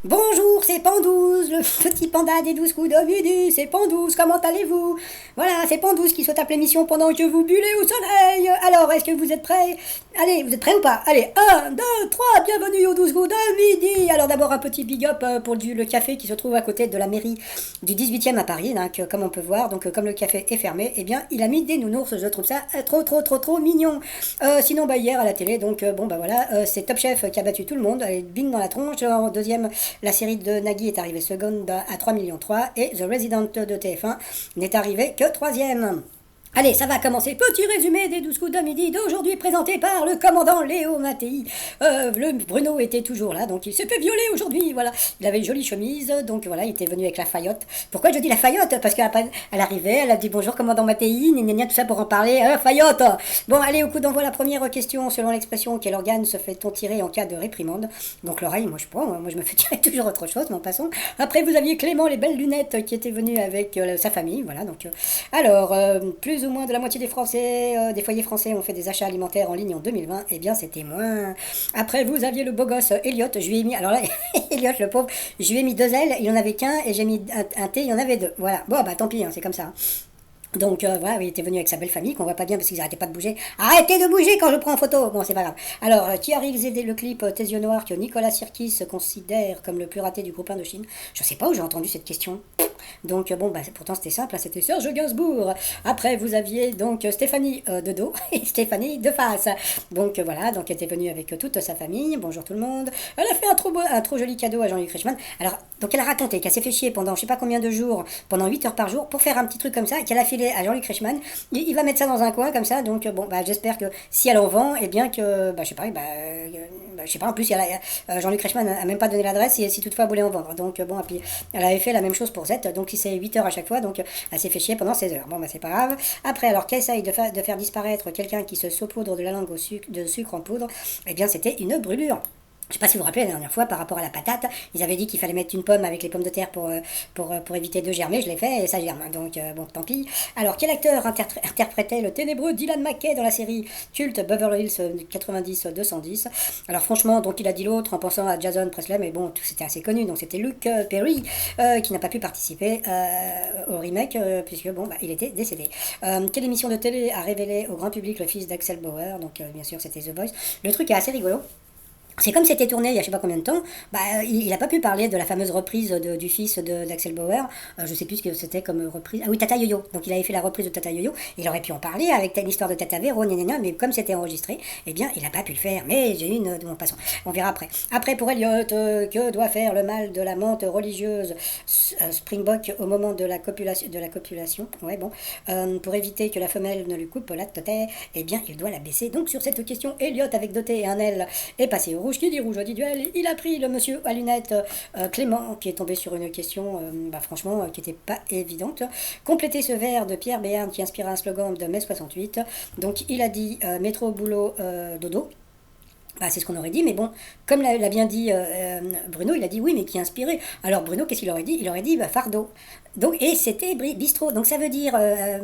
Bonjour, c'est Pandouze, le petit panda des 12 coups de midi, c'est Pandouze, comment allez-vous? Voilà, c'est Pandouze qui saute à l'émission pendant que vous bullez au soleil. Alors, est-ce que vous êtes prêts? Allez, vous êtes prêts ou pas? Allez, un, 2, 3. Bienvenue aux 12 coups de midi. Alors d'abord un petit big up pour le café qui se trouve à côté de la mairie du 18e à Paris, hein, comme on peut voir. Donc comme le café est fermé, eh bien il a mis des nounours, je trouve ça trop mignon. Sinon, bah hier à la télé, donc bon bah voilà, c'est Top Chef qui a battu tout le monde, allez, bing dans la tronche. En deuxième, la série de Nagui est arrivée seconde à 3,3 millions et The Resident de TF1 n'est arrivé que troisième. Allez, ça va commencer. Petit résumé des 12 coups de midi d'aujourd'hui présenté par le commandant Léo Mattei. Le Bruno était toujours là, donc il s'est fait violer aujourd'hui. Voilà, il avait une jolie chemise, donc voilà, il était venu avec la faillotte. Pourquoi je dis la faillotte? Parce qu'elle arrivait, elle a dit bonjour commandant Mattei, tout ça pour en parler. Faillotte. Bon, allez, au coup d'envoi, la première question, selon l'expression, quel organe se fait-on tirer en cas de réprimande? Donc l'oreille, moi je prends, moi je me fais tirer toujours autre chose, mais en passant. Après, vous aviez Clément, les belles lunettes, qui était venu avec sa famille, voilà, donc. Alors, plus ou moins de la moitié des Français, des foyers français ont fait des achats alimentaires en ligne en 2020. Eh bien, c'était moins. Après, vous aviez le beau gosse Elliot. Je lui ai mis. Alors là, Elliot, le pauvre, je lui ai mis 2 L, il y en avait qu'un, et j'ai mis un T, il y en avait 2. Voilà. Bon, bah tant pis, hein, c'est comme ça. Donc voilà, il était venu avec sa belle famille, qu'on voit pas bien parce qu'ils arrêtaient pas de bouger. Arrêtez de bouger quand je prends en photo. Bon, c'est pas grave. Alors, qui a réalisé le clip Tes yeux noirs que Nicolas Sirkis considère comme le plus raté du groupe Indochine? Je sais pas où j'ai entendu cette question. Donc bon, bah, pourtant c'était simple, hein, c'était Serge Gainsbourg. Après, vous aviez donc Stéphanie de dos et Stéphanie de face. Donc voilà, donc elle était venue avec toute sa famille. Bonjour tout le monde. Elle a fait un trop joli cadeau à Jean-Luc Reichmann. Alors, donc elle a raconté qu'elle s'est fait chier pendant je sais pas combien de jours, pendant 8 heures par jour, pour faire un petit truc comme ça, qu'elle a filé à Jean-Luc Reichmann. Il va mettre ça dans un coin comme ça, donc bon, bah j'espère que si elle en vend, et bien que, bah je sais pas, je sais pas, en plus Jean-Luc Reichmann a même pas donné l'adresse si toutefois elle voulait en vendre. Donc bon, et puis elle avait fait la même chose pour Z, donc c'est 8 heures à chaque fois, donc elle s'est fait chier pendant 16 heures. Bon, bah c'est pas grave. Après, alors qu'elle essaye de faire disparaître quelqu'un qui se saupoudre de la langue de sucre en poudre, eh bien c'était une brûlure. Je sais pas si vous vous rappelez la dernière fois par rapport à la patate, ils avaient dit qu'il fallait mettre une pomme avec les pommes de terre pour éviter de germer. Je l'ai fait et ça germe. Donc bon, tant pis. Alors quel acteur interprétait le ténébreux Dylan McKay dans la série culte Beverly Hills 90-210? Alors franchement, donc il a dit l'autre en pensant à Jason Presley, mais bon, c'était assez connu. Donc c'était Luke Perry qui n'a pas pu participer au remake puisque bon, bah, il était décédé. Quelle émission de télé a révélé au grand public le fils d'Axel Bauer? Donc bien sûr c'était The Voice. Le truc est assez rigolo. C'est comme c'était tourné il y a je sais pas combien de temps, bah, il n'a pas pu parler de la fameuse reprise du fils d'Axel Bauer. Je sais plus ce que c'était comme reprise. Ah oui, Tata Yo-Yo. Donc il avait fait la reprise de Tata Yo-Yo. Il aurait pu en parler avec l'histoire de Tata Véro, mais comme c'était enregistré, eh bien il n'a pas pu le faire. Mais j'ai une de mon passant. On verra après. Après pour Elliot, que doit faire le mal de la menthe religieuse Springbok au moment de la copulation. Ouais bon. Pour éviter que la femelle ne lui coupe la tête, eh bien il doit la baisser. Donc sur cette question, Elliot avec 2 T et un L est passé au rouge. Qui dit rouge dit duel. Il a pris le monsieur à lunettes Clément qui est tombé sur une question franchement qui n'était pas évidente. Complétez ce vers de Pierre Béarn qui inspira un slogan de mai 68. Donc il a dit métro boulot dodo. Bah, c'est ce qu'on aurait dit, mais bon, comme l'a bien dit Bruno, il a dit oui, mais qui est inspiré. Alors Bruno, qu'est-ce qu'il aurait dit? Il aurait dit fardeau. Donc, et c'était bistrot. Donc ça veut dire,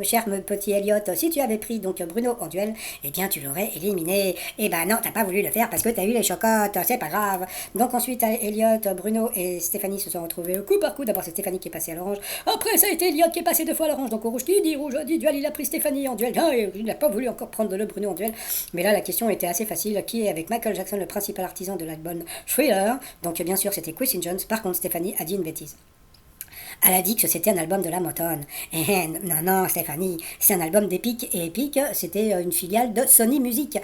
cher petit Elliot, si tu avais pris donc Bruno en duel, eh bien tu l'aurais éliminé. Et ben non, t'as pas voulu le faire parce que t'as eu les chocottes, c'est pas grave. Donc ensuite, Elliot, Bruno et Stéphanie se sont retrouvés coup par coup. D'abord c'est Stéphanie qui est passée à l'orange. Après ça a été Elliot qui est passé 2 fois à l'orange. Donc au rouge dit duel, il a pris Stéphanie en duel. Ah, il n'a pas voulu encore prendre le Bruno en duel. Mais là la question était assez facile. Qui est avec Michael Jackson le principal artisan de l'album Thriller? Donc bien sûr c'était Quincy Jones. Par contre Stéphanie a dit une bêtise. Elle a dit que c'était un album de la Motown. Non, Stéphanie, c'est un album d'Epic. Et Epic, c'était une filiale de Sony Music.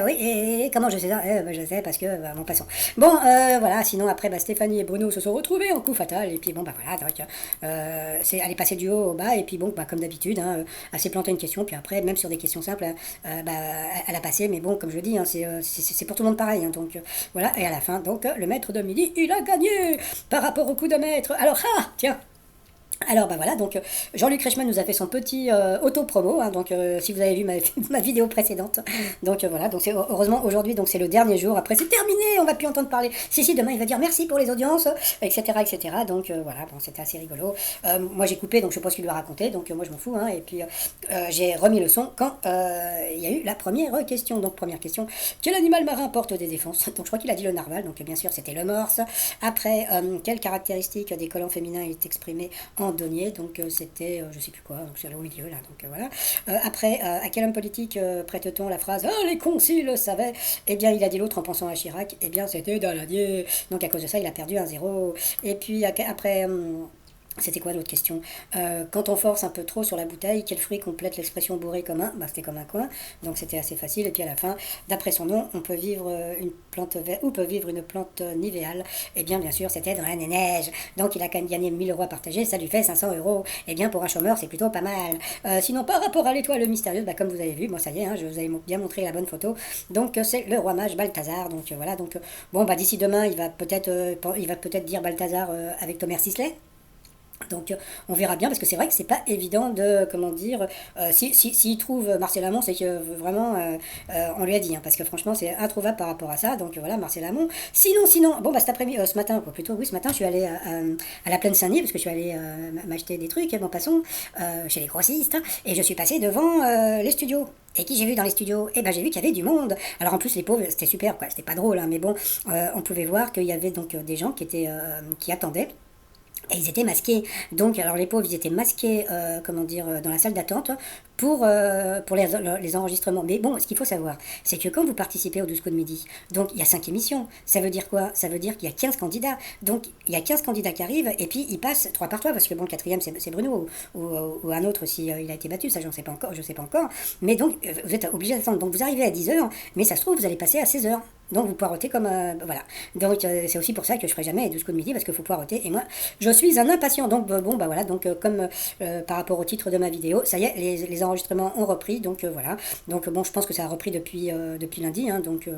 Oui, et comment je sais ça? Je sais parce que, bon, passons. Bon, voilà, sinon après, Stéphanie et Bruno se sont retrouvés en coup fatal. Et puis, bon, voilà, donc, elle est passée du haut au bas. Et puis, bon, comme d'habitude, hein, elle s'est plantée une question. Puis après, même sur des questions simples, elle a passé. Mais bon, comme je dis, hein, c'est pour tout le monde pareil. Hein, donc, voilà, et à la fin, donc, le maître de midi, il a gagné par rapport au coup de maître. Alors, tiens. Alors bah voilà, donc Jean-Luc Reichmann nous a fait son petit auto-promo, hein, donc si vous avez vu ma vidéo précédente. Donc voilà, donc c'est heureusement aujourd'hui, donc c'est le dernier jour, après c'est terminé, on va plus entendre parler. Si, demain il va dire merci pour les audiences, etc. etc. Donc voilà, bon c'était assez rigolo. Moi j'ai coupé, donc je sais pas ce qu'il lui a raconté, donc moi je m'en fous, hein, et puis j'ai remis le son quand il y a eu la première question. Donc première question, quel animal marin porte des défenses? Donc je crois qu'il a dit le narval, donc bien sûr c'était le morse. Après, quelle caractéristique des collants féminins est exprimée en denier, donc c'était je sais plus quoi, donc c'est au milieu là, donc voilà. Après, à quel homme politique prête-t-on la phrase "Ah, les conciles le savaient"? Eh bien, il a dit l'autre en pensant à Chirac, eh bien c'était Daladier, donc à cause de ça, il a perdu 1-0. Et puis après. C'était quoi l'autre question? Quand on force un peu trop sur la bouteille, quel fruit complète l'expression bourré comme un? Bah, c'était comme un coin, donc c'était assez facile. Et puis à la fin, d'après son nom, on peut vivre une plante verte ou peut vivre une plante nivéale. Eh bien sûr, c'était dans la neige. Donc il a quand même gagné 1000 € à partager, ça lui fait 500 €. Eh bien pour un chômeur, c'est plutôt pas mal. Sinon, par rapport à l'étoile mystérieuse, bah, comme vous avez vu, moi ça y est, hein, je vous avais bien montré la bonne photo. Donc c'est le roi mage Balthazar. Donc voilà, donc bon, bah d'ici demain, il va peut-être dire Balthazar avec Thomas Sisley. Donc on verra bien parce que c'est vrai que c'est pas évident de comment dire s'il trouve Marcel Amont, c'est que vraiment on lui a dit, hein, parce que franchement c'est introuvable par rapport à ça. Donc voilà, Marcel Amont. Sinon bon bah cet après-midi, ce matin, quoi, plutôt oui, ce matin je suis allée à la plaine Saint-Denis parce que je suis allée m'acheter des trucs, bon passons chez les grossistes, et je suis passée devant les studios. Et qui j'ai vu dans les studios? Eh ben j'ai vu qu'il y avait du monde. Alors en plus les pauvres, c'était super quoi, c'était pas drôle, hein, mais bon, on pouvait voir qu'il y avait donc des gens qui attendaient. Et ils étaient masqués. Donc, alors les pauvres, ils étaient masqués, comment dire, dans la salle d'attente pour les enregistrements. Mais bon, ce qu'il faut savoir, c'est que quand vous participez au 12 coups de midi, donc il y a 5 émissions. Ça veut dire quoi? Ça veut dire qu'il y a 15 candidats. Donc, il y a 15 candidats qui arrivent et puis ils passent 3 par 3 parce que bon, le quatrième, c'est Bruno ou un autre si il a été battu. Ça, sais pas encore, je sais pas encore. Mais donc, vous êtes obligé d'attendre. Donc, vous arrivez à 10 h, mais ça se trouve, vous allez passer à 16 h. Donc vous poirotez comme voilà. Donc c'est aussi pour ça que je ferai jamais 12 coups de midi parce qu'il faut poireauter. Et moi, je suis un impatient. Donc bon bah voilà. Donc comme par rapport au titre de ma vidéo, ça y est, les enregistrements ont repris. Donc voilà. Donc bon, je pense que ça a repris depuis lundi. Hein, donc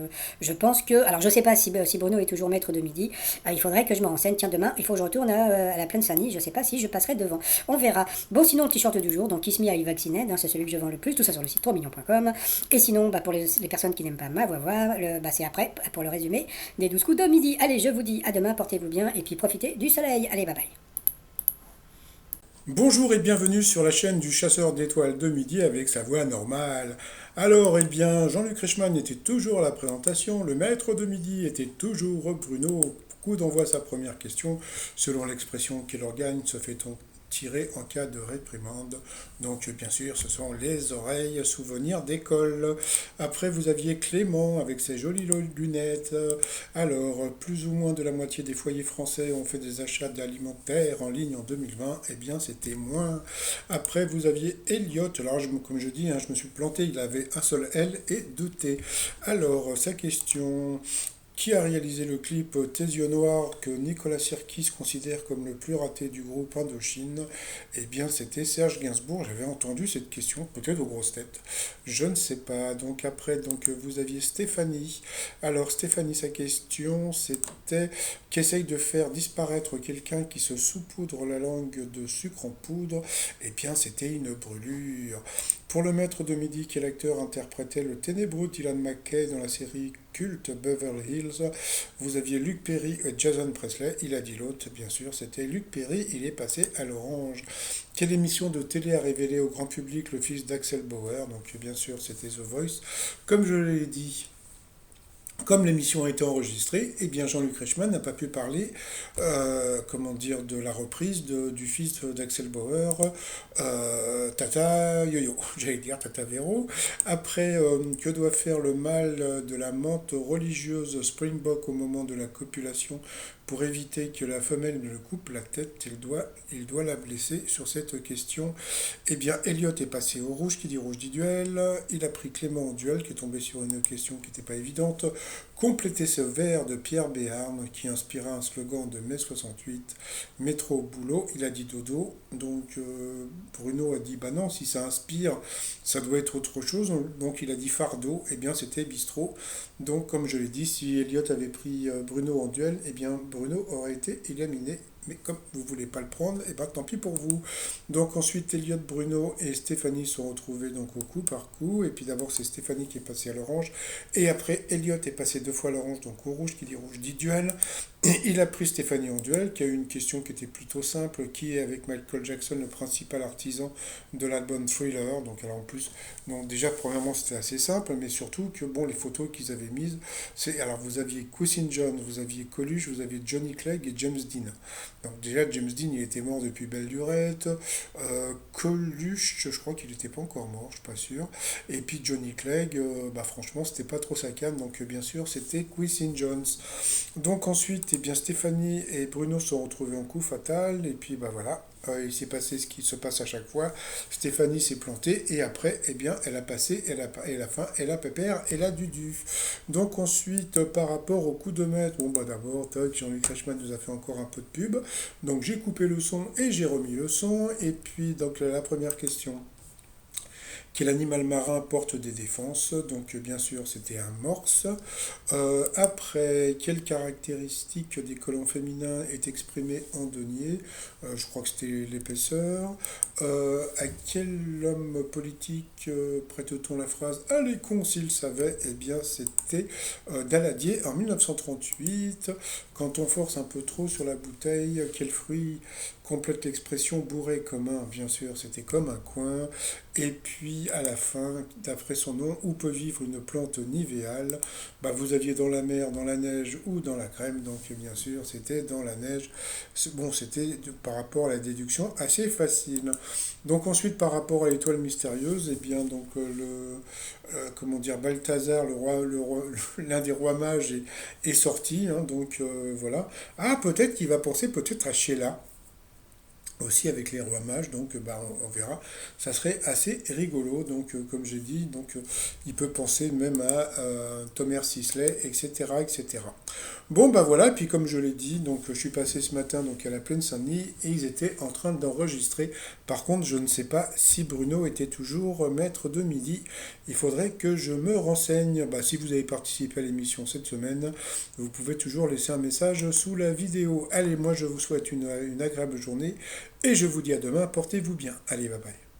je pense que, alors je sais pas si Bruno est toujours maître de midi. Il faudrait que je me renseigne. Tiens, demain, il faut que je retourne à la plaine Saint-Denis. Je sais pas si je passerai devant. On verra. Bon, sinon le t-shirt du jour. Donc Kiss Me I Vaccinated, hein, c'est celui que je vends le plus. Tout ça sur le site 3millions.com. Et sinon, bah, pour les personnes qui n'aiment pas ma voix, bah, c'est après pour le résumé des 12 coups de midi. Allez, je vous dis à demain, portez-vous bien et puis profitez du soleil. Allez, bye bye. Bonjour et bienvenue sur la chaîne du chasseur d'étoiles de midi avec sa voix normale. Alors, eh bien, Jean-Luc Reichmann était toujours à la présentation, le maître de midi était toujours Bruno. Coup d'envoi sa première question, selon l'expression qu'il gagne, se fait-on tirer en cas de réprimande. Donc bien sûr, ce sont les oreilles souvenirs d'école. Après, vous aviez Clément avec ses jolies lunettes. Alors, plus ou moins de la moitié des foyers français ont fait des achats d'alimentaires en ligne en 2020. Eh bien, c'était moins. Après, vous aviez Elliot. Alors, comme je dis, hein, je me suis planté. Il avait un seul L et deux T. Alors, sa question. Qui a réalisé le clip Tes yeux noirs que Nicolas Sirkis considère comme le plus raté du groupe Indochine? Eh bien, c'était Serge Gainsbourg. J'avais entendu cette question, peut-être aux grosses têtes. Je ne sais pas. Donc après, vous aviez Stéphanie. Alors Stéphanie, sa question, c'était qu'essaye de faire disparaître quelqu'un qui se saupoudre la langue de sucre en poudre. Eh bien, c'était une brûlure. Pour le maître de midi, quel acteur interprétait le ténébreux Dylan McKay dans la série culte Beverly Hills? Vous aviez Luc Perry et Jason Presley. Il a dit l'autre, bien sûr, c'était Luc Perry. Il est passé à l'orange. Quelle émission de télé a révélé au grand public le fils d'Axel Bauer? Donc, bien sûr, c'était The Voice. Comme je l'ai dit, comme l'émission a été enregistrée, eh bien Jean-Luc Reichmann n'a pas pu parler, comment dire, de la reprise du fils d'Axel Bauer, Tata Yo-Yo, j'allais dire Tata Véro. Après, que doit faire le mâle de la menthe religieuse Springbok au moment de la copulation pour éviter que la femelle ne le coupe la tête? Il doit la blesser sur cette question. Eh bien, Elliot est passé au rouge, qui dit rouge dit duel. Il a pris Clément au duel, qui est tombé sur une question qui n'était pas évidente. Complétez ce vers de Pierre Béarn, qui inspira un slogan de mai 68, métro au boulot. Il a dit dodo. Donc, Bruno a dit, bah non, si ça inspire, ça doit être autre chose. Donc, il a dit fardeau. Eh bien, c'était bistrot. Donc, comme je l'ai dit, si Elliot avait pris Bruno en duel, eh bien, Bruno aurait été éliminé mais comme vous ne voulez pas le prendre, et ben tant pis pour vous. Donc ensuite, Elliot, Bruno et Stéphanie sont retrouvés donc au coup par coup. Et puis d'abord, c'est Stéphanie qui est passée à l'orange. Et après, Elliot est passé deux fois à l'orange, donc au rouge, qui dit rouge dit duel. Et il a pris Stéphanie en duel, qui a eu une question qui était plutôt simple, qui est avec Michael Jackson le principal artisan de l'album Thriller. Donc alors en plus, donc déjà premièrement c'était assez simple, mais surtout que bon les photos qu'ils avaient mises, c'est alors vous aviez Quincy Jones, vous aviez Coluche, vous aviez Johnny Clegg et James Dean. Donc déjà James Dean il était mort depuis belle lurette, Coluche je crois qu'il n'était pas encore mort, je suis pas sûr. Et puis Johnny Clegg, bah franchement c'était pas trop sa cam, donc bien sûr c'était Quincy Jones. Donc ensuite, eh bien, Stéphanie et Bruno se sont retrouvés en coup fatal, et puis bah voilà, il s'est passé ce qui se passe à chaque fois. Stéphanie s'est plantée, et après, eh bien, elle a passé, et la fin, elle a pépère, elle a dudu. Donc ensuite, par rapport au coup de maître, bon bah d'abord, toc, Jean-Luc Reichmann nous a fait encore un peu de pub, donc j'ai coupé le son et j'ai remis le son, et puis donc la première question. Quel animal marin porte des défenses? Donc bien sûr c'était un morse. Après, quelle caractéristique des colons féminins est exprimée en denier? Je crois que c'était l'épaisseur. À quel homme politique prête-t-on la phrase Allez con s'il savait? Eh bien c'était Daladier en 1938. Quand on force un peu trop sur la bouteille, quel fruit complète l'expression bourré comme un? Bien sûr c'était comme un coin. Et puis à la fin, d'après son nom, où peut vivre une plante nivéale? Bah, vous aviez dans la mer, dans la neige ou dans la crème, donc bien sûr c'était dans la neige. Bon, c'était par rapport à la déduction assez facile. Donc ensuite par rapport à l'étoile mystérieuse, eh bien donc comment dire, Balthazar, l'un des rois mages est sorti, hein, donc voilà. Ah, peut-être qu'il va penser peut-être à Sheila aussi avec les rois mages, donc bah, on verra. Ça serait assez rigolo, donc comme j'ai dit, donc il peut penser même à Thomas Sisley, etc., etc. Bon bah voilà, puis comme je l'ai dit, donc je suis passé ce matin donc à la Plaine Saint-Denis et ils étaient en train d'enregistrer. Par contre, je ne sais pas si Bruno était toujours maître de midi. Il faudrait que je me renseigne. Bah, si vous avez participé à l'émission cette semaine, vous pouvez toujours laisser un message sous la vidéo. Allez, moi je vous souhaite une agréable journée et je vous dis à demain, portez-vous bien. Allez, bye bye.